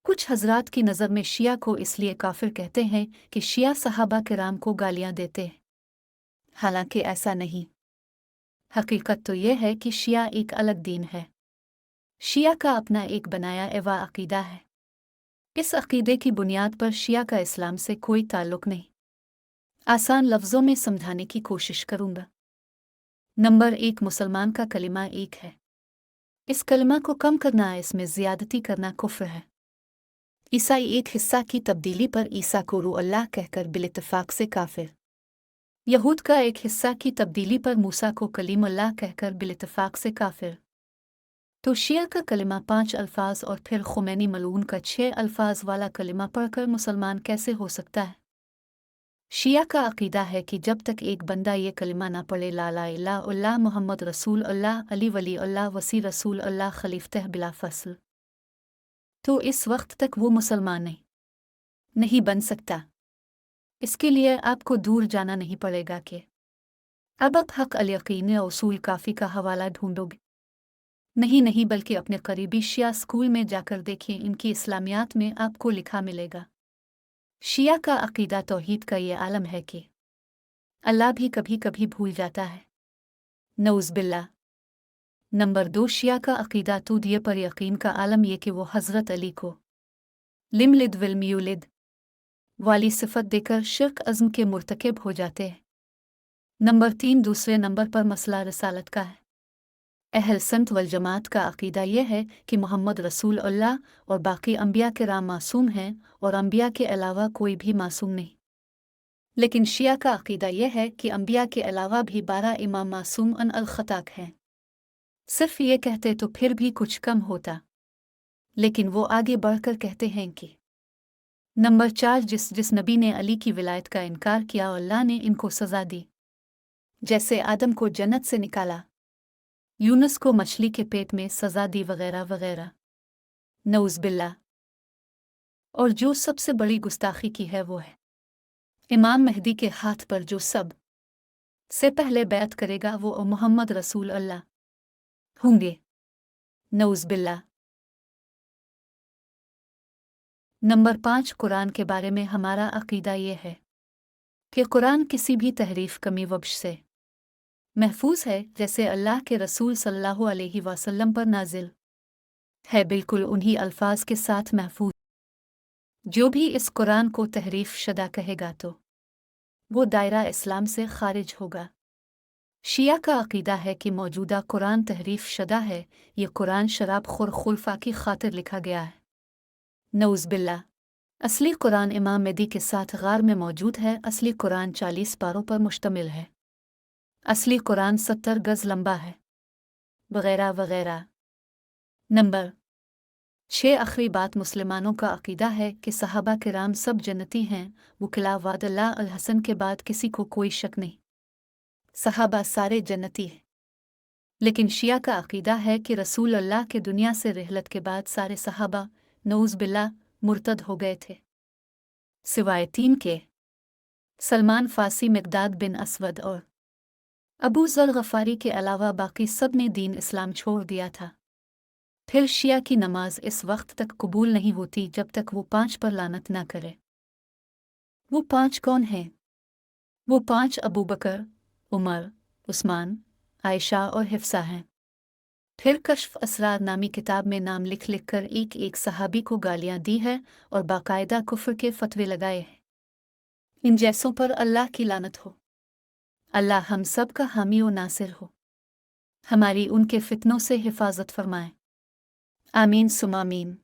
कुछ हजरात की नज़र में शिया को इसलिए काफिर कहते हैं कि शिया सहाबा किराम को गालियां देते हैं। हालांकि ऐसा नहीं। हकीकत तो यह है कि शिया एक अलग दीन है। शिया का अपना एक बनाया एवा अकीदा है। इस अकीदे की बुनियाद पर शिया का इस्लाम से कोई ताल्लुक नहीं। आसान लफ्ज़ों में समझाने की कोशिश करूंगा। नंबर 1, मुसलमान का कलिमा एक है। इस कलिमा को कम करना, इसमें ज़ियादती करना कुफ्र है। ईसाई एक हिस्सा की तब्दीली पर ईसा को रू अल्लाह कहकर बिलित्तिफाक से काफिर। यहूद का एक हिस्सा की तब्दीली पर मूसा को कलीम अल्लाह कहकर बिलित्तिफाक से काफिर। तो शिया का कलिमा 5 अल्फाज और फिर खुमैनी मलून का 6 अल्फाज वाला कलिमा पढ़कर मुसलमान कैसे हो सकता है? शिया का अकीदा है कि जब तक एक बंदा ये कलिमा ना पढ़े, ला इलाहा इल्लल्लाह मुहम्मद रसूल अल्लाह अली वली अल्लाह वसी रसूल अल्लाह खलीफतह बिला फसल, तो इस वक्त तक वो मुसलमान नहीं बन सकता। इसके लिए आपको दूर जाना नहीं पड़ेगा कि अब आप हक अल यकीन उसूल काफ़ी का हवाला ढूंढोगे। नहीं, बल्कि अपने करीबी शिया स्कूल में जाकर देखिए, इनकी इस्लामियात में आपको लिखा मिलेगा। शिया का अकीदा तौहीद का ये आलम है कि अल्लाह भी कभी कभी भूल जाता है। नऊज़ बिल्लाह। नंबर 2, शिया का अकीदा तूदिये पर यकीन का आलम ये कि वो हज़रत अली को लिमलिद विल्मयूलिद वाली सिफत देकर शिर्क अज़्म के मुर्तकिब हो जाते हैं। नंबर 3, दूसरे नंबर पर मसला रसालत का है। अहल सुन्नत वल जमात का अकीदा यह है कि मोहम्मद रसूल अल्लाह और बाकी अम्बिया किराम मासूम हैं और अम्बिया के अलावा कोई भी मासूम नहीं। लेकिन शिया का अकीदा यह है कि अम्बिया के अलावा भी 12 इमाम मासूम अन अल खताक हैं। सिर्फ ये कहते तो फिर भी कुछ कम होता, लेकिन वो आगे बढ़कर कहते हैं कि नंबर 4, जिस नबी ने अली की विलायत का इनकार किया, अल्लाह ने इनको सज़ा दी, जैसे आदम को जन्नत से निकाला, यूनुस को मछली के पेट में सज़ा दी, वगैरह वगैरह। नऊज़ बिल्लाह। और जो सबसे बड़ी गुस्ताखी की है वो है इमाम मेहदी के हाथ पर जो सब से पहले बैत करेगा वो मोहम्मद रसूल अल्लाह होंगे। नऊज़ बिल्लाह। नंबर 5, कुरान के बारे में हमारा अकीदा ये है कि कुरान किसी भी तहरीफ, कमी, वब्श से महफूज है, जैसे अल्लाह के रसूल सल्लल्लाहु अलैहि वसल्लम पर नाजिल है, बिल्कुल उन्हीं अल्फाज के साथ महफूज। जो भी इस कुरान को तहरीफ शुदा कहेगा तो वो दायरा इस्लाम से खारिज होगा। शिया का अकीदा है कि मौजूदा कुरान तहरीफ शुदा है। ये कुरान शराब खुर खुलफा की खातिर लिखा गया है। नऊज़ बिल्लाह। असली कुरान इमाम मेहदी के साथ गार में मौजूद है। असली कुरान 40 पारों पर मुश्तमिल है। असली कुरान 70 गज लंबा है, वगैरह वगैरह। नंबर 6, आखिरी बात, मुसलमानों का अकीदा है कि सहाबा किराम सब जन्नती हैं। वकिला वादल्ला अल हसन के बाद किसी को कोई शक नहीं, सहाबा सारे जन्नती हैं। लेकिन शिया का अकीदा है कि रसूल अल्लाह के दुनिया से रिहलत के बाद सारे सहाबा नऊज़ बिल्लाह मुर्तद हो गए थे, सिवाय 3 के, सलमान फारसी, मिक़दाद बिन असवद और अबू ज़र गफ़ारी के अलावा बाकी सब ने दीन इस्लाम छोड़ दिया था। फिर शिया की नमाज इस वक्त तक कबूल नहीं होती जब तक वो 5 पर लानत ना करे। वो 5 कौन हैं? वो 5 अबू बकर, उमर, उस्मान, आयशा और हिफ्सा हैं। फिर कश्फ असरार नामी किताब में नाम लिख लिख कर एक एक सहाबी को गालियां दी है और बाकायदा कुफ्र के फतवे लगाए हैं। इन जैसों पर अल्लाह की लानत हो। अल्लाह हम सब का हामी और नासिर हो। हमारी उनके फितनों से हिफाजत फरमाए। आमीन सुमा आमीन।